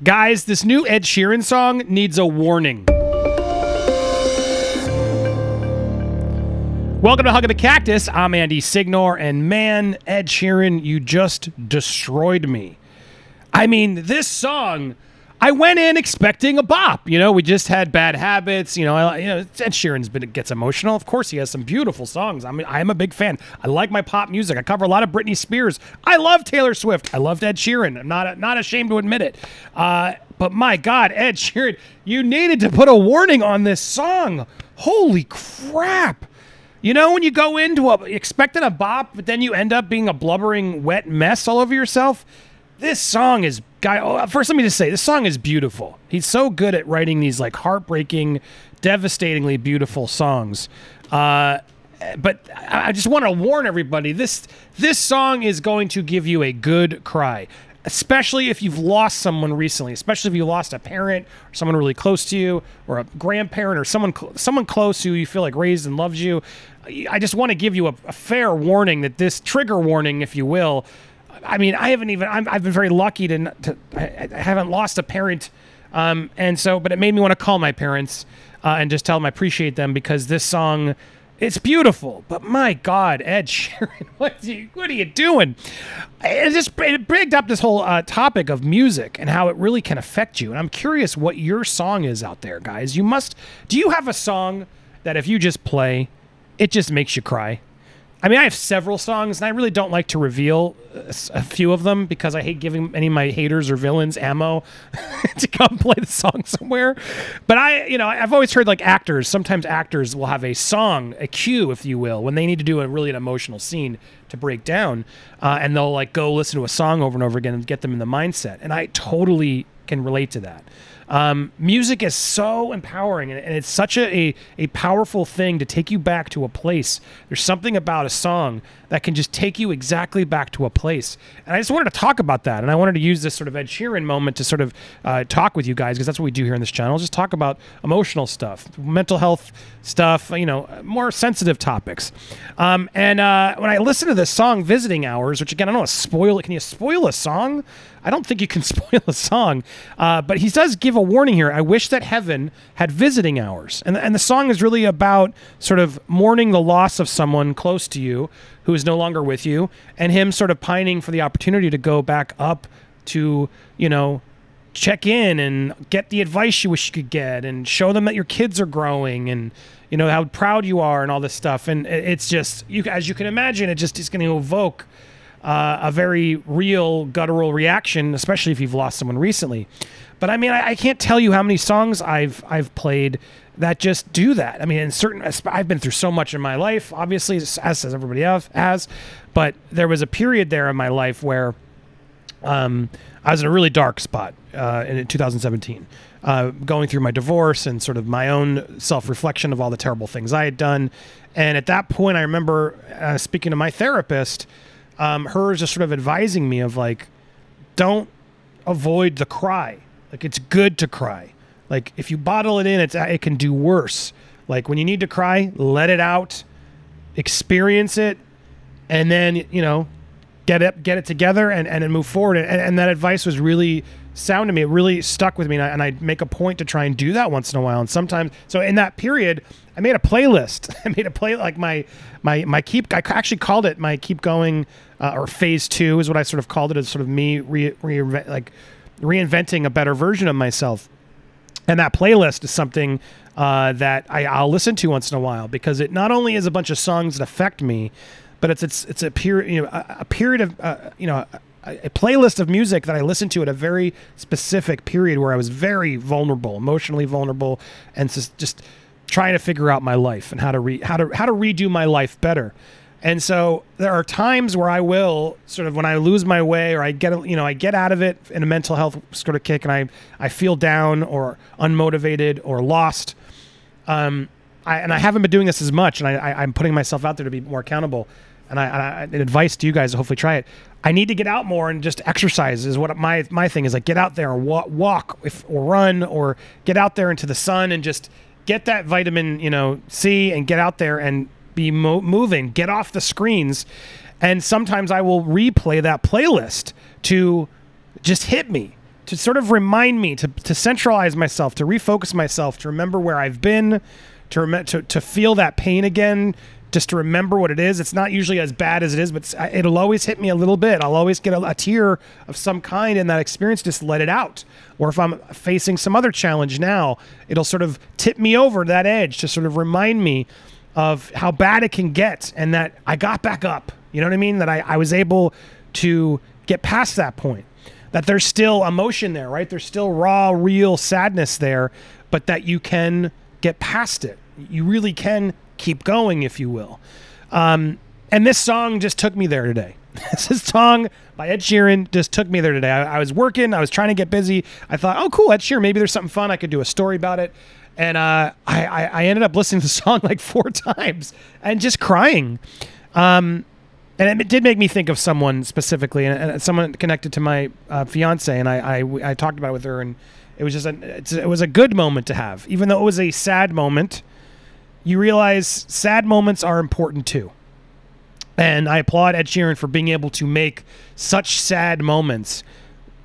Guys, this new Ed Sheeran song needs a warning. Welcome to Hug of the Cactus. I'm Andy Signor, and man, Ed Sheeran, you just destroyed me. I mean, this song, I went in expecting a bop. You know, we just had Bad Habits. Ed Sheeran's gets emotional. Of course, he has some beautiful songs. I mean, I'm a big fan. I like my pop music. I cover a lot of Britney Spears. I love Taylor Swift. I loved Ed Sheeran. I'm not ashamed to admit it. But my God, Ed Sheeran, you needed to put a warning on this song. Holy crap. You know, when you go into expecting a bop, but then you end up being a blubbering, wet mess all over yourself? This song is... First, let me just say, this song is beautiful. He's so good at writing these, like, heartbreaking, devastatingly beautiful songs. But I just want to warn everybody, this song is going to give you a good cry. Especially if you've lost someone recently, especially if you lost a parent or someone really close to you, or a grandparent, or someone close who you feel like raised and loves you. I just want to give you a fair warning that this trigger warning, if you will. I mean, I've been very lucky I haven't lost a parent, but it made me want to call my parents and just tell them I appreciate them, because this song, it's beautiful. But my God, Ed Sheeran, what are you doing? It brought up this whole topic of music and how it really can affect you. And I'm curious what your song is out there, guys. Do you have a song that if you just play, it just makes you cry? I mean, I have several songs, and I really don't like to reveal a few of them because I hate giving any of my haters or villains ammo to come play the song somewhere. But I've always heard, like, sometimes actors will have a song, a cue, if you will, when they need to do an emotional scene to break down, and they'll, like, go listen to a song over and over again and get them in the mindset. And I totally can relate to that. Music is so empowering, and it's such a powerful thing to take you back to a place. There's something about a song that can just take you exactly back to a place. And I just wanted to talk about that, and I wanted to use this sort of Ed Sheeran moment to sort of talk with you guys, because that's what we do here on this channel, just talk about emotional stuff, mental health stuff, more sensitive topics. And when I listen to this song, Visiting Hours, which again, I don't want to spoil it. Can you spoil a song? I don't think you can spoil a song, but he does give a warning here. I wish that heaven had visiting hours. And the song is really about sort of mourning the loss of someone close to you who is no longer with you, and him sort of pining for the opportunity to go back up to, check in and get the advice you wish you could get, and show them that your kids are growing, and how proud you are, and all this stuff. And it's just, as you can imagine, it's going to evoke a very real guttural reaction, especially if you've lost someone recently. But I mean, I can't tell you how many songs I've played that just do that. I mean, I've been through so much in my life, obviously, as everybody else has. But there was a period there in my life where I was in a really dark spot in 2017, going through my divorce and sort of my own self-reflection of all the terrible things I had done. And at that point, I remember speaking to my therapist, her just sort of advising me of, like, don't avoid the cry. Like, it's good to cry. Like, if you bottle it in, it can do worse. Like, when you need to cry, let it out, experience it, and then, get it together and move forward. And that advice was really sound to me. It really stuck with me, and I make a point to try and do that once in a while. And sometimes, so in that period, I made a playlist. I made a like my keep. I actually called it my Keep Going, or Phase 2 is what I sort of called it, as sort of me reinventing a better version of myself. And that playlist is something that I'll listen to once in a while, because it not only is a bunch of songs that affect me, but it's a period, a period of a playlist of music that I listened to at a very specific period where I was very vulnerable, emotionally vulnerable, and just trying to figure out my life and how to redo my life better. And so there are times where I will sort of, when I lose my way, or I get out of it in a mental health sort of kick, and I feel down or unmotivated or lost. I haven't been doing this as much, and I'm putting myself out there to be more accountable. And advice to you guys to hopefully try it. I need to get out more and just exercise is what my thing is. Like, get out there or walk or run, or get out there into the sun and just get that vitamin C, and get out there and be moving, get off the screens. And sometimes I will replay that playlist to just hit me. to sort of remind me to centralize myself, to refocus myself, to remember where I've been, to feel that pain again, just to remember what it is. It's not usually as bad as it is, but it'll always hit me a little bit. I'll always get a tear of some kind in that experience, just let it out. Or if I'm facing some other challenge now, it'll sort of tip me over that edge to sort of remind me of how bad it can get and that I got back up. You know what I mean? That I was able to get past that point. That there's still emotion there, right? There's still raw, real sadness there, but that you can get past it. You really can keep going, if you will. And this song just took me there today. This song by Ed Sheeran just took me there today. I was working. I was trying to get busy. I thought, oh, cool, Ed Sheeran. Maybe there's something fun. I could do a story about it. And I ended up listening to the song like 4 times and just crying. And it did make me think of someone specifically, and someone connected to my fiance. And I talked about it with her, and it was just it was a good moment to have, even though it was a sad moment. You realize sad moments are important too. And I applaud Ed Sheeran for being able to make such sad moments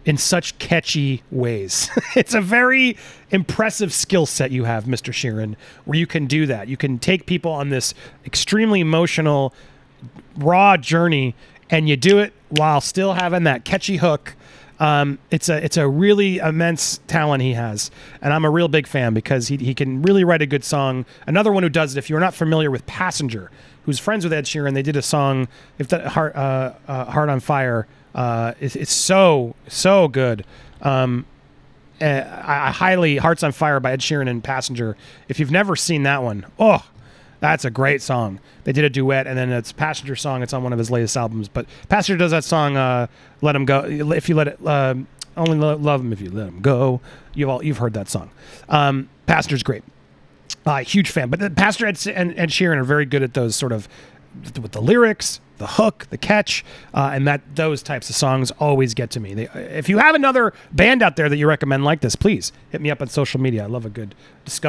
in such catchy ways. It's a very impressive skill set you have, Mr. Sheeran, where you can do that. You can take people on this extremely emotional, raw journey, and you do it while still having that catchy hook. It's a really immense talent he has, and I'm a real big fan because he can really write a good song. Another one who does it, if you're not familiar with Passenger, who's friends with Ed Sheeran, they did a song, If That Heart on Fire. It's so good. I highly, Hearts on Fire by Ed Sheeran and Passenger. If you've never seen that one, oh, that's a great song. They did a duet, and then it's Passenger song. It's on one of his latest albums. But Passenger does that song, "Let Him Go." If you let it, only love him if you let him go. You've heard that song. Passenger's great. Huge fan. But Passenger and Sheeran are very good at those sort of with the lyrics, the hook, the catch, and those types of songs always get to me. If you have another band out there that you recommend like this, please hit me up on social media. I love a good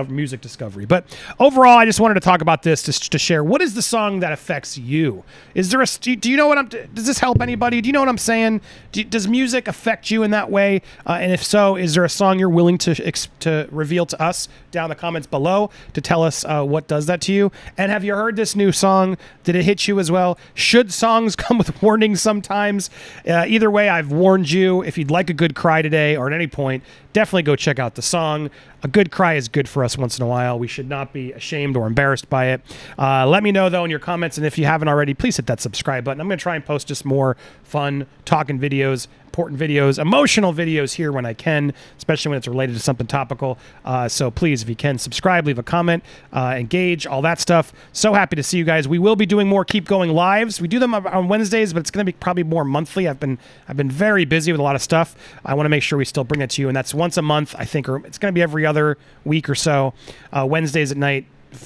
music discovery. But overall, I just wanted to talk about this to share. What is the song that affects you? Is there do you know what does this help anybody? Do you know what I'm saying? Does music affect you in that way? And if so, is there a song you're willing to reveal to us down in the comments below to tell us what does that to you? And have you heard this new song? Did it hit you as well? Should songs come with warnings sometimes? Either way, I've warned you. If you'd like a good cry today or at any point, definitely go check out the song. A good cry is good for us once in a while. We should not be ashamed or embarrassed by it. Let me know, though, in your comments, and if you haven't already, please hit that subscribe button. I'm going to try and post just more fun talking videos, important videos, emotional videos here when I can, especially when it's related to something topical. So please, if you can, subscribe, leave a comment, engage, all that stuff. So happy to see you guys. We will be doing more Keep Going lives. We do them on Wednesdays, but it's going to be probably more monthly. I've been very busy with a lot of stuff. I want to make sure we still bring it to you, and that's once a month, I think, or it's going to be every other week or so. Wednesdays at night.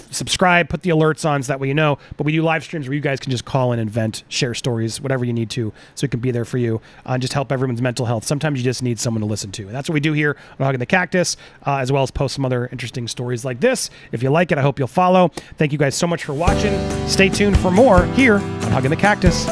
Subscribe, put the alerts on so that way you know. But we do live streams where you guys can just call in and vent, share stories, whatever you need to, so we can be there for you and just help everyone's mental health. Sometimes you just need someone to listen to. And that's what we do here on Hogging the Cactus, as well as post some other interesting stories like this. If you like it, I hope you'll follow. Thank you guys so much for watching. Stay tuned for more here on Hogging the Cactus.